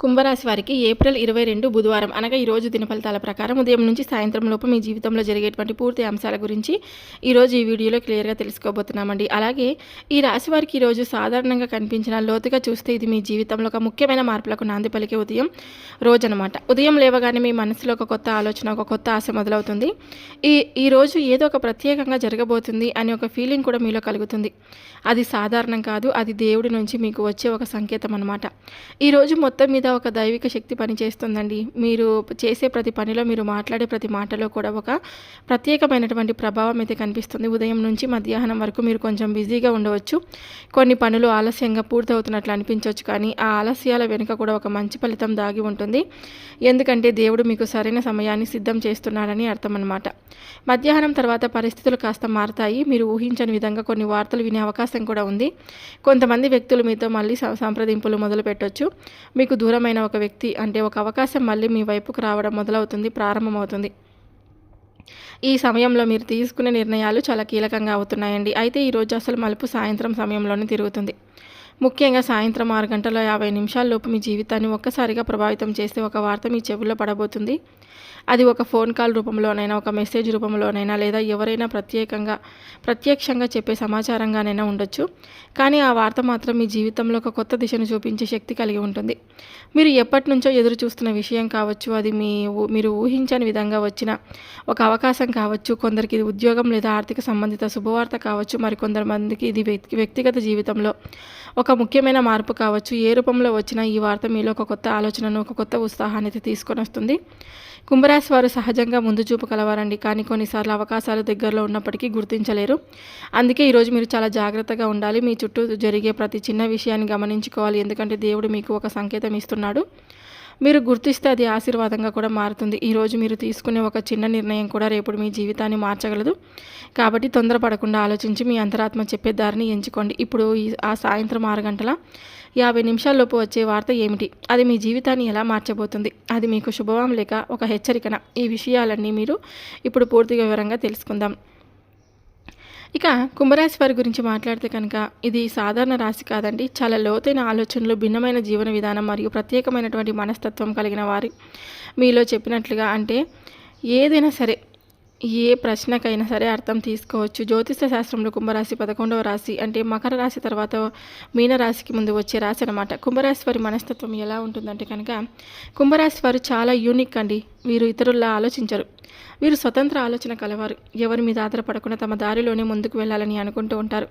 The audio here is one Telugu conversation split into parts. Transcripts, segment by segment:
కుంభరాశి వారికి ఏప్రిల్ 22 బుధవారం అనగా ఈరోజు దిన ఫలితాల ప్రకారం ఉదయం నుంచి సాయంత్రం లోపు మీ జీవితంలో జరిగేటువంటి పూర్తి అంశాల గురించి ఈరోజు ఈ వీడియోలో క్లియర్గా తెలుసుకోబోతున్నామండి. అలాగే ఈ రాశి వారికి ఈరోజు సాధారణంగా కనిపించిన లోతుగా చూస్తే ఇది మీ జీవితంలో ఒక ముఖ్యమైన మార్పులకు నాంది పలికే ఉదయం రోజు అనమాట. ఉదయం లేవగానే మీ మనసులో ఒక కొత్త ఆలోచన, ఒక కొత్త ఆశ మొదలవుతుంది. ఈ రోజు ఏదో ఒక ప్రత్యేకంగా జరగబోతుంది అనే ఒక ఫీలింగ్ కూడా మీలో కలుగుతుంది. అది సాధారణం కాదు, అది దేవుడి నుంచి మీకు వచ్చే ఒక సంకేతం అనమాట. ఈరోజు మొత్తం మీద ఒక దైవిక శక్తి పనిచేస్తుందండి. మీరు చేసే ప్రతి పనిలో, మీరు మాట్లాడే ప్రతి మాటలో కూడా ఒక ప్రత్యేకమైనటువంటి ప్రభావం అయితే కనిపిస్తుంది. ఉదయం నుంచి మధ్యాహ్నం వరకు మీరు కొంచెం బిజీగా ఉండవచ్చు. కొన్ని పనులు ఆలస్యంగా పూర్తవుతున్నట్లు అనిపించవచ్చు, కానీ ఆ ఆలస్యాల వెనుక కూడా ఒక మంచి ఫలితం దాగి ఉంటుంది. ఎందుకంటే దేవుడు మీకు సరైన సమయాన్ని సిద్ధం చేస్తున్నాడని అర్థం అన్నమాట. మధ్యాహ్నం తర్వాత పరిస్థితులు కాస్త మారతాయి. మీరు ఊహించని విధంగా కొన్ని వార్తలు వినే అవకాశం కూడా ఉంది. కొంతమంది వ్యక్తులు మీతో మళ్ళీ సంప్రదింపులు మొదలు పెట్టవచ్చు. మీకు దూరమైన ఒక వ్యక్తి అంటే ఒక అవకాశం మళ్ళీ మీ వైపుకు రావడం మొదలవుతుంది, ప్రారంభమవుతుంది. ఈ సమయంలో మీరు తీసుకునే నిర్ణయాలు చాలా కీలకంగా అవుతున్నాయండి. అయితే ఈరోజు అసలు మలుపు సాయంత్రం సమయంలోనే తిరుగుతుంది. ముఖ్యంగా సాయంత్రం 6 గంటల 50 నిమిషాల్లోపు మీ జీవితాన్ని ఒక్కసారిగా ప్రభావితం చేసే ఒక వార్త మీ చెవుల్లో పడబోతుంది. అది ఒక ఫోన్ కాల్ రూపంలోనైనా, ఒక మెసేజ్ రూపంలోనైనా, లేదా ఎవరైనా ప్రత్యక్షంగా చెప్పే సమాచారంగానైనా ఉండొచ్చు. కానీ ఆ వార్త మాత్రం మీ జీవితంలో ఒక కొత్త దిశను చూపించే శక్తి కలిగి ఉంటుంది. మీరు ఎప్పటి నుంచో ఎదురు చూస్తున్న విషయం కావచ్చు, అది మీరు ఊహించని విధంగా వచ్చిన ఒక అవకాశం కావచ్చు, కొందరికి ఇది ఉద్యోగం లేదా ఆర్థిక సంబంధిత శుభవార్త కావచ్చు, మరికొందరు మందికి ఇది వ్యక్తిగత జీవితంలో ఒక ముఖ్యమైన మార్పు కావచ్చు. ఏ రూపంలో వచ్చినా ఈ వార్త మీలో ఒక కొత్త ఆలోచనను, ఒక కొత్త ఉత్సాహాన్ని అయితే తీసుకొని వస్తుంది. కుంభరాశి వారు సహజంగా ముందు చూపు కలవారండి, కానీ కొన్నిసార్లు అవకాశాలు దగ్గరలో ఉన్నప్పటికీ గుర్తించలేరు. అందుకే ఈరోజు మీరు చాలా జాగ్రత్తగా ఉండాలి. మీ చుట్టూ జరిగే ప్రతి చిన్న విషయాన్ని గమనించుకోవాలి. ఎందుకంటే దేవుడు మీకు ఒక సంకేతం ఇస్తున్నాడు. మీరు గుర్తిస్తే అది ఆశీర్వాదంగా కూడా మారుతుంది. ఈరోజు మీరు తీసుకునే ఒక చిన్న నిర్ణయం కూడా రేపు మీ జీవితాన్ని మార్చగలదు. కాబట్టి తొందరపడకుండా ఆలోచించి మీ అంతరాత్మ చెప్పే దారిని ఎంచుకోండి. ఇప్పుడు ఆ సాయంత్రం 6 గంటల 50 నిమిషాల్లోపు వచ్చే వార్త ఏమిటి? అది మీ జీవితాన్ని ఎలా మార్చబోతుంది? అది మీకు శుభవం లేక ఒక హెచ్చరికన? ఈ విషయాలన్నీ మీరు ఇప్పుడు పూర్తిగా వివరంగా తెలుసుకుందాం. ఇక కుంభరాశి వారి గురించి మాట్లాడితే కనుక ఇది సాధారణ రాశి కాదండి. చాలా లోతైన ఆలోచనలు, భిన్నమైన జీవన విధానం మరియు ప్రత్యేకమైనటువంటి మనస్తత్వం కలిగిన వారి మీలో చెప్పినట్లుగా అంటే ఏదైనా సరే, ఏ ప్రశ్నకైనా సరే అర్థం తీసుకోవచ్చు. జ్యోతిష శాస్త్రంలో కుంభరాశి 11వ రాశి అంటే మకర రాశి తర్వాత మీనరాశికి ముందు వచ్చే రాశి అనమాట. కుంభరాశి వారి మనస్తత్వం ఎలా ఉంటుందంటే కనుక కుంభరాశి వారు చాలా యూనిక్ అండి. వీరు ఇతరుల్లా ఆలోచించరు. వీరు స్వతంత్ర ఆలోచన కలవారు. ఎవరి మీద ఆధారపడకుండా తమ దారిలోనే ముందుకు వెళ్ళాలని అనుకుంటూ ఉంటారు.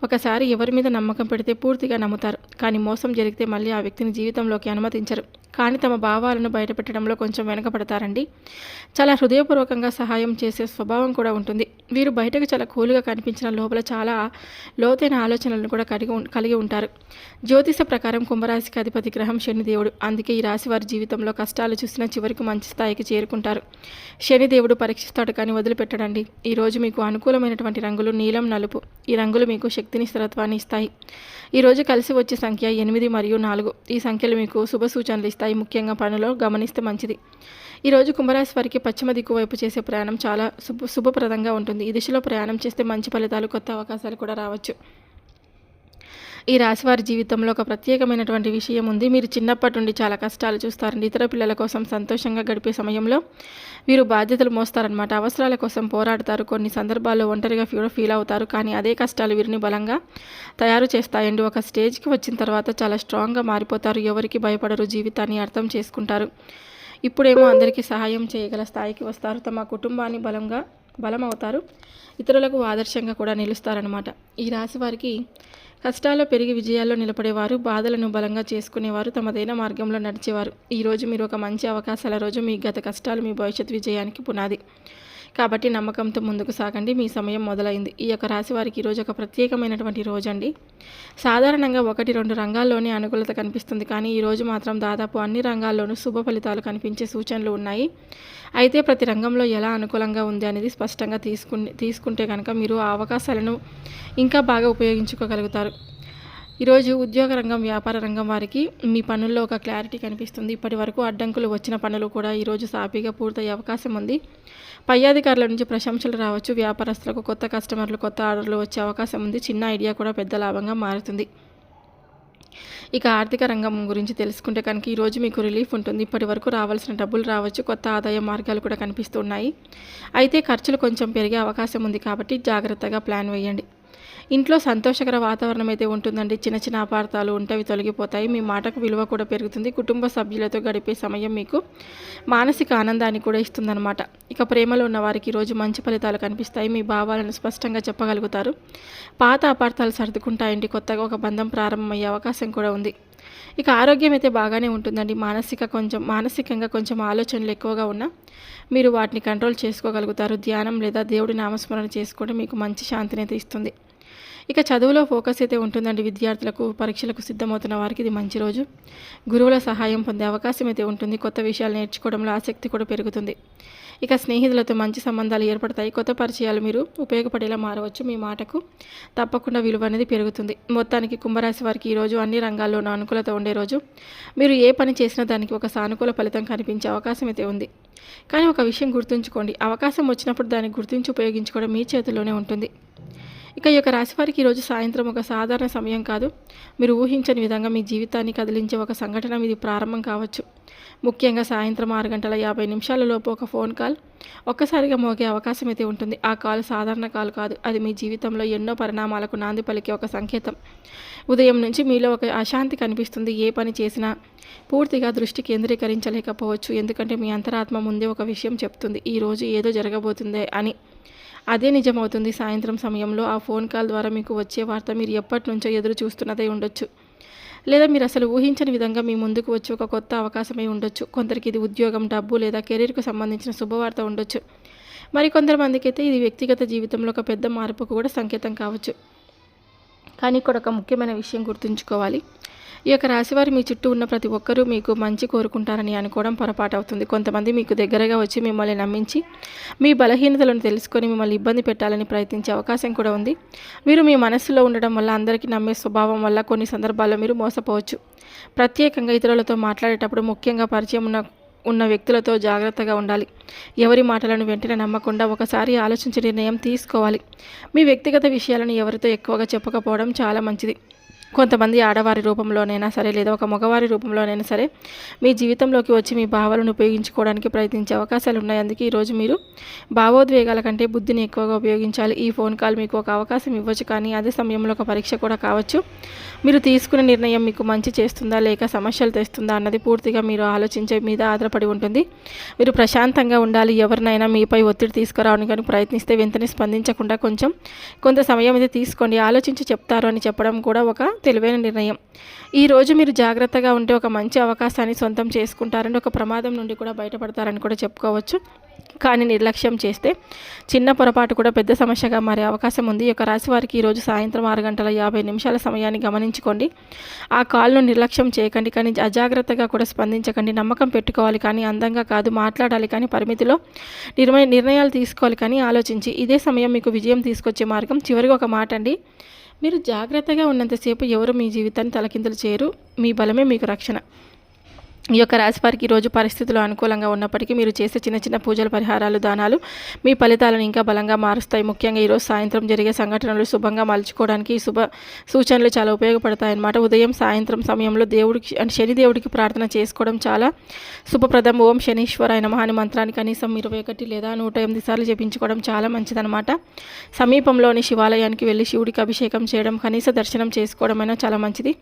ఒకసారి ఎవరి మీద నమ్మకం పెడితే పూర్తిగా నమ్ముతారు, కానీ మోసం జరిగితే మళ్ళీ ఆ వ్యక్తిని జీవితంలోకి అనుమతించరు. కానీ తమ భావాలను బయటపెట్టడంలో కొంచెం వెనకపడతారండి. చాలా హృదయపూర్వకంగా సహాయం చేసే స్వభావం కూడా ఉంటుంది. వీరు బయటకు చాలా కూల్గా కనిపించిన లోపల చాలా లోతైన ఆలోచనలను కూడా కలిగి ఉంటారు. జ్యోతిష ప్రకారం కుంభరాశికి అధిపతి గ్రహం శనిదేవుడు. అందుకే ఈ రాశి వారి జీవితంలో కష్టాలు చూసినా చివరికి మంచి స్థాయికి చేరుకుంటారు. శనిదేవుడు పరీక్షిస్తాడు, కానీ వదిలిపెట్టడండి. ఈరోజు మీకు అనుకూలమైనటువంటి రంగులు నీలం, నలుపు. ఈ రంగులు మీకు శక్తిని, స్థిరత్వాన్ని ఇస్తాయి. ఈరోజు కలిసి వచ్చే సంఖ్య 8 మరియు 4. ఈ సంఖ్యలు మీకు శుభ సూచనలు ఇస్తాయి. ముఖ్యంగా పనిలో గమనిస్తే మంచిది. ఈరోజు కుంభరాశి వారికి పశ్చిమ దిక్కు వైపు చేసే ప్రయాణం చాలా శుభప్రదంగా ఉంటుంది. ఈ దిశలో ప్రయాణం చేస్తే మంచి ఫలితాలు, కొత్త అవకాశాలు కూడా రావచ్చు. ఈ రాశివారి జీవితంలో ఒక ప్రత్యేకమైనటువంటి విషయం ఉంది. మీరు చిన్నప్పటి నుండి చాలా కష్టాలు చూస్తారండి. ఇతర పిల్లల కోసం సంతోషంగా గడిపే సమయంలో వీరు బాధ్యతలు మోస్తారనమాట. అవసరాల కోసం పోరాడతారు. కొన్ని సందర్భాల్లో ఒంటరిగా ఫీల్ అవుతారు, కానీ అదే కష్టాలు వీరిని బలంగా తయారు చేస్తాయండి. ఒక స్టేజ్కి వచ్చిన తర్వాత చాలా స్ట్రాంగ్గా మారిపోతారు. ఎవరికి భయపడరు, జీవితాన్ని అర్థం చేసుకుంటారు. ఇప్పుడేమో అందరికీ సహాయం చేయగల స్థాయికి వస్తారు. తమ కుటుంబాన్ని బలం అవుతారు. ఇతరులకు ఆదర్శంగా కూడా నిలుస్తారనమాట. ఈ రాశి వారికి కష్టాల్లో పెరిగి విజయాల్లో నిలబడేవారు, బాధలను బలంగా చేసుకునేవారు, తమదైన మార్గంలో నడిచేవారు. ఈరోజు మీరు ఒక మంచి అవకాశాల రోజు. మీ గత కష్టాలు మీ భవిష్యత్ విజయానికి పునాది. కాబట్టి నమ్మకంతో ముందుకు సాగండి. మీ సమయం మొదలైంది. ఈ యొక్క రాశి వారికి ఈరోజు ఒక ప్రత్యేకమైనటువంటి రోజు అండి. సాధారణంగా 1-2 రంగాల్లోనే అనుకూలత కనిపిస్తుంది, కానీ ఈరోజు మాత్రం దాదాపు అన్ని రంగాల్లోనూ శుభ ఫలితాలు కనిపించే సూచనలు ఉన్నాయి. అయితే ప్రతి రంగంలో ఎలా అనుకూలంగా ఉంది అనేది స్పష్టంగా తీసుకుంటే కనుక మీరు ఆ అవకాశాలను ఇంకా బాగా ఉపయోగించుకోగలుగుతారు. ఈరోజు ఉద్యోగ రంగం, వ్యాపార రంగం వారికి మీ పనుల్లో ఒక క్లారిటీ కనిపిస్తుంది. ఇప్పటి వరకు అడ్డంకులు వచ్చిన పనులు కూడా ఈరోజు సాఫీగా పూర్తయ్యే అవకాశం ఉంది. పై అధికారుల నుంచి ప్రశంసలు రావచ్చు. వ్యాపారస్తులకు కొత్త కస్టమర్లు, కొత్త ఆర్డర్లు వచ్చే అవకాశం ఉంది. చిన్న ఐడియా కూడా పెద్ద లాభంగా మారుతుంది. ఇక ఆర్థిక రంగం గురించి తెలుసుకుంటే కనుక ఈరోజు మీకు రిలీఫ్ ఉంటుంది. ఇప్పటి వరకు రావాల్సిన డబ్బులు రావచ్చు, కొత్త ఆదాయ మార్గాలు కూడా కనిపిస్తున్నాయి. అయితే ఖర్చులు కొంచెం పెరిగే అవకాశం ఉంది కాబట్టి జాగ్రత్తగా ప్లాన్ వేయండి. ఇంట్లో సంతోషకర వాతావరణం అయితే ఉంటుందండి. చిన్న చిన్న అపార్థాలు ఉంటవి తొలగిపోతాయి. మీ మాటకు విలువ కూడా పెరుగుతుంది. కుటుంబ సభ్యులతో గడిపే సమయం మీకు మానసిక ఆనందాన్ని కూడా ఇస్తుందన్నమాట. ఇక ప్రేమలో ఉన్న వారికి ఈరోజు మంచి ఫలితాలు కనిపిస్తాయి. మీ భావాలను స్పష్టంగా చెప్పగలుగుతారు. పాత అపార్థాలు సర్దుకుంటాయండి. కొత్తగా ఒక బంధం ప్రారంభమయ్యే అవకాశం కూడా ఉంది. ఇక ఆరోగ్యం అయితే బాగానే ఉంటుందండి. మానసికంగా కొంచెం ఆలోచనలు ఎక్కువగా ఉన్నా మీరు వాటిని కంట్రోల్ చేసుకోగలుగుతారు. ధ్యానం లేదా దేవుడి నామస్మరణ చేసుకోవడం మీకు మంచి శాంతిని అయితే ఇస్తుంది. ఇక చదువులో ఫోకస్ అయితే ఉంటుందండి. విద్యార్థులకు, పరీక్షలకు సిద్ధమవుతున్న వారికి ఇది మంచి రోజు. గురువుల సహాయం పొందే అవకాశం అయితే ఉంటుంది. కొత్త విషయాలు నేర్చుకోవడంలో ఆసక్తి కూడా పెరుగుతుంది. ఇక స్నేహితులతో మంచి సంబంధాలు ఏర్పడతాయి. కొత్త పరిచయాలు మీరు ఉపయోగపడేలా మారవచ్చు. మీ మాటకు తప్పకుండా విలువ అనేది పెరుగుతుంది. మొత్తానికి కుంభరాశి వారికి ఈరోజు అన్ని రంగాల్లోనూ అనుకూలత ఉండే రోజు. మీరు ఏ పని చేసినా దానికి ఒక సానుకూల ఫలితం కనిపించే అవకాశం అయితే ఉంది. కానీ ఒక విషయం గుర్తుంచుకోండి, అవకాశం వచ్చినప్పుడు దాన్ని గుర్తించి ఉపయోగించుకోవడం మీ చేతుల్లోనే ఉంటుంది. ఇక ఈ యొక్క రాశి వారికి ఈరోజు సాయంత్రం ఒక సాధారణ సమయం కాదు. మీరు ఊహించని విధంగా మీ జీవితాన్ని కదిలించే ఒక సంఘటన ఇది ప్రారంభం కావచ్చు. ముఖ్యంగా సాయంత్రం 6:50 లోపు ఒక ఫోన్ కాల్ ఒక్కసారిగా మోగే అవకాశం అయితే ఉంటుంది. ఆ కాల్ సాధారణ కాల్ కాదు. అది మీ జీవితంలో ఎన్నో పరిణామాలకు నాంది పలికే ఒక సంకేతం. ఉదయం నుంచి మీలో ఒక అశాంతి కనిపిస్తుంది. ఏ పని చేసినా పూర్తిగా దృష్టి కేంద్రీకరించలేకపోవచ్చు. ఎందుకంటే మీ అంతరాత్మ ముందే ఒక విషయం చెప్తుంది, ఈరోజు ఏదో జరగబోతుందే అని. అదే నిజమవుతుంది. సాయంత్రం సమయంలో ఆ ఫోన్ కాల్ ద్వారా మీకు వచ్చే వార్త మీరు ఎప్పటి నుంచో ఎదురు చూస్తున్నదే ఉండొచ్చు. లేదా మీరు అసలు ఊహించని విధంగా మీ ముందుకు వచ్చి ఒక కొత్త అవకాశమై ఉండొచ్చు. కొందరికి ఇది ఉద్యోగం, డబ్బు లేదా కెరీర్కు సంబంధించిన శుభవార్త ఉండొచ్చు. మరి కొంతమందికి అయితే ఇది వ్యక్తిగత జీవితంలో ఒక పెద్ద మార్పుకు కూడా సంకేతం కావచ్చు. కానీ ఇక్కడ ఒక ముఖ్యమైన విషయం గుర్తుంచుకోవాలి. ఈ యొక్క రాశివారు మీ చుట్టూ ఉన్న ప్రతి ఒక్కరూ మీకు మంచి కోరుకుంటారని అనుకోవడం పొరపాటు అవుతుంది. కొంతమంది మీకు దగ్గరగా వచ్చి మిమ్మల్ని నమ్మించి మీ బలహీనతలను తెలుసుకొని మిమ్మల్ని ఇబ్బంది పెట్టాలని ప్రయత్నించే అవకాశం కూడా ఉంది. మీరు మీ మనస్సులో ఉండడం వల్ల, అందరికీ నమ్మే స్వభావం వల్ల కొన్ని సందర్భాల్లో మీరు మోసపోవచ్చు. ప్రత్యేకంగా ఇతరులతో మాట్లాడేటప్పుడు ముఖ్యంగా పరిచయం ఉన్న వ్యక్తులతో జాగ్రత్తగా ఉండాలి. ఎవరి మాటలను వెంటనే నమ్మకుండా ఒకసారి ఆలోచించి నిర్ణయం తీసుకోవాలి. మీ వ్యక్తిగత విషయాలను ఎవరితో ఎక్కువగా చెప్పకపోవడం చాలా మంచిది. కొంతమంది ఆడవారి రూపంలోనైనా సరే లేదా ఒక మగవారి రూపంలోనైనా సరే మీ జీవితంలోకి వచ్చి మీ భావాలను ఉపయోగించుకోవడానికి ప్రయత్నించే అవకాశాలు ఉన్నాయి. అందుకే ఈరోజు మీరు భావోద్వేగాల కంటే బుద్ధిని ఎక్కువగా ఉపయోగించాలి. ఈ ఫోన్ కాల్ మీకు ఒక అవకాశం ఇవ్వచ్చు, కానీ అదే సమయంలో ఒక పరీక్ష కూడా కావచ్చు. మీరు తీసుకునే నిర్ణయం మీకు మంచి చేస్తుందా లేక సమస్యలు తెస్తుందా అన్నది పూర్తిగా మీరు ఆలోచించే మీద ఆధారపడి ఉంటుంది. మీరు ప్రశాంతంగా ఉండాలి. ఎవరినైనా మీపై ఒత్తిడి తీసుకురావడానికి ప్రయత్నిస్తే వెంటనే స్పందించకుండా కొంత సమయం అయితే తీసుకోండి. ఆలోచించి చెప్తారు అని చెప్పడం కూడా ఒక తెలివైన నిర్ణయం. ఈరోజు మీరు జాగ్రత్తగా ఉంటే ఒక మంచి అవకాశాన్ని సొంతం చేసుకుంటారని, ఒక ప్రమాదం నుండి కూడా బయటపడతారని కూడా చెప్పుకోవచ్చు. కానీ నిర్లక్ష్యం చేస్తే చిన్న పొరపాటు కూడా పెద్ద సమస్యగా మారే అవకాశం ఉంది. ఈ యొక్క రాశి వారికి ఈరోజు సాయంత్రం 6:50 సమయాన్ని గమనించుకోండి. ఆ కాల్ను నిర్లక్ష్యం చేయకండి, కానీ అజాగ్రత్తగా కూడా స్పందించకండి. నమ్మకం పెట్టుకోవాలి, కానీ అందంగా కాదు. మాట్లాడాలి, కానీ పరిమితిలో నిర్ణయాలు తీసుకోవాలి, కానీ ఆలోచించి. ఇదే సమయం మీకు విజయం తీసుకొచ్చే మార్గం. చివరిగా ఒక మాట అండి, మీరు జాగ్రత్తగా ఉన్నంతసేపు ఎవరు మీ జీవితాన్ని తలకిందులు చేయరు. మీ బలమే మీకు రక్షణ. ఈ యొక్క రాశి వారికి ఈరోజు పరిస్థితులు అనుకూలంగా ఉన్నప్పటికీ మీరు చేసే చిన్న చిన్న పూజలు, పరిహారాలు, దానాలు మీ ఫలితాలను ఇంకా బలంగా మారుస్తాయి. ముఖ్యంగా ఈరోజు సాయంత్రం జరిగే సంఘటనలు శుభంగా మలుచుకోవడానికి ఈ శుభ సూచనలు చాలా ఉపయోగపడతాయన్నమాట. ఉదయం సాయంత్రం సమయంలో శనిదేవుడికి ప్రార్థన చేసుకోవడం చాలా శుభప్రదం. ఓం శనీశ్వరాయ నమః అనే మంత్రాన్ని కనీసం 21 లేదా 108 సార్లు జపించుకోవడం చాలా మంచిదన్నమాట. సమీపంలోని శివాలయానికి వెళ్ళి శివుడికి అభిషేకం చేయడం, కనీస దర్శనం చేసుకోవడం అయినా చాలా మంచిది.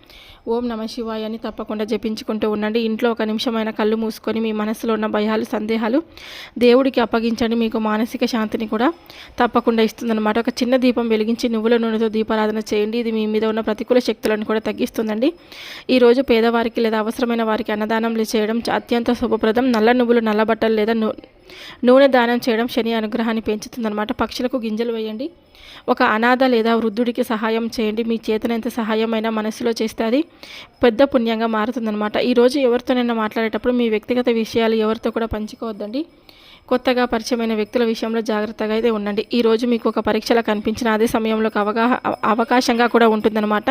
ఓం నమః శివాయ అని తప్పకుండా జపించుకుంటూ ఉండండి. ఇంట్లో ఒక నిమిషమైన కళ్ళు మూసుకొని మీ మనసులో ఉన్న భయాలు, సందేహాలు దేవుడికి అప్పగించండి. మీకు మానసిక శాంతిని కూడా తప్పకుండా ఇస్తుందన్నమాట. ఒక చిన్న దీపం వెలిగించి నువ్వుల నూనెతో దీపారాధన చేయండి. ఇది మీ మీద ఉన్న ప్రతికూల శక్తులను కూడా తగ్గిస్తుందండి. ఈరోజు పేదవారికి లేదా అవసరమైన వారికి అన్నదానం చేయడం అత్యంత శుభప్రదం. నల్ల నువ్వులు, నల్ల బట్టలు లేదా నూనె దానం చేయడం శని అనుగ్రహాన్ని పెంచుతుందన్నమాట. పక్షులకు గింజలు వేయండి. ఒక అనాథ లేదా వృద్ధుడికి సహాయం చేయండి. మీ చేతనైనంత సహాయమైనా మనసులో చేస్తే అది పెద్ద పుణ్యంగా మారుతుందన్నమాట. ఈరోజు ఎవరితోనైనా మాట్లాడేటప్పుడు మీ వ్యక్తిగత విషయాలు ఎవరితో కూడా పంచుకోవద్దండి. కొత్తగా పరిచయమైన వ్యక్తుల విషయంలో జాగ్రత్తగా అయితే ఉండండి. ఈరోజు మీకు ఒక పరీక్షలా కనిపించిన అదే సమయంలో అవకాశంగా కూడా ఉంటుందన్నమాట.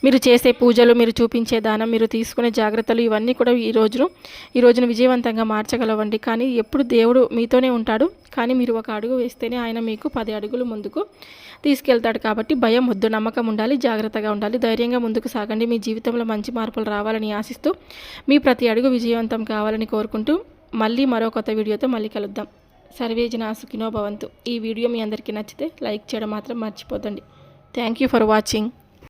మీరు చేసే పూజలు, మీరు చూపించే దానం, మీరు తీసుకునే జాగ్రత్తలు ఇవన్నీ కూడా ఈ రోజును విజయవంతంగా మార్చగలవండి. కానీ ఎప్పుడు దేవుడు మీతోనే ఉంటాడు. కానీ మీరు ఒక అడుగు వేస్తేనే ఆయన మీకు 10 అడుగులు ముందుకు తీసుకెళ్తాడు. కాబట్టి భయం వద్దు, నమ్మకం ఉండాలి, జాగ్రత్తగా ఉండాలి, ధైర్యంగా ముందుకు సాగండి. మీ జీవితంలో మంచి మార్పులు రావాలని ఆశిస్తూ మీ ప్రతి అడుగు విజయవంతం కావాలని కోరుకుంటూ మళ్ళీ మరో కొత్త వీడియోతో మళ్ళీ కలుద్దాం. సర్వే జనా సుఖినో భవంతు. ఈ వీడియో మీ అందరికీ నచ్చితే లైక్ చేయడం మాత్రం మర్చిపోదండి. Thank you for watching.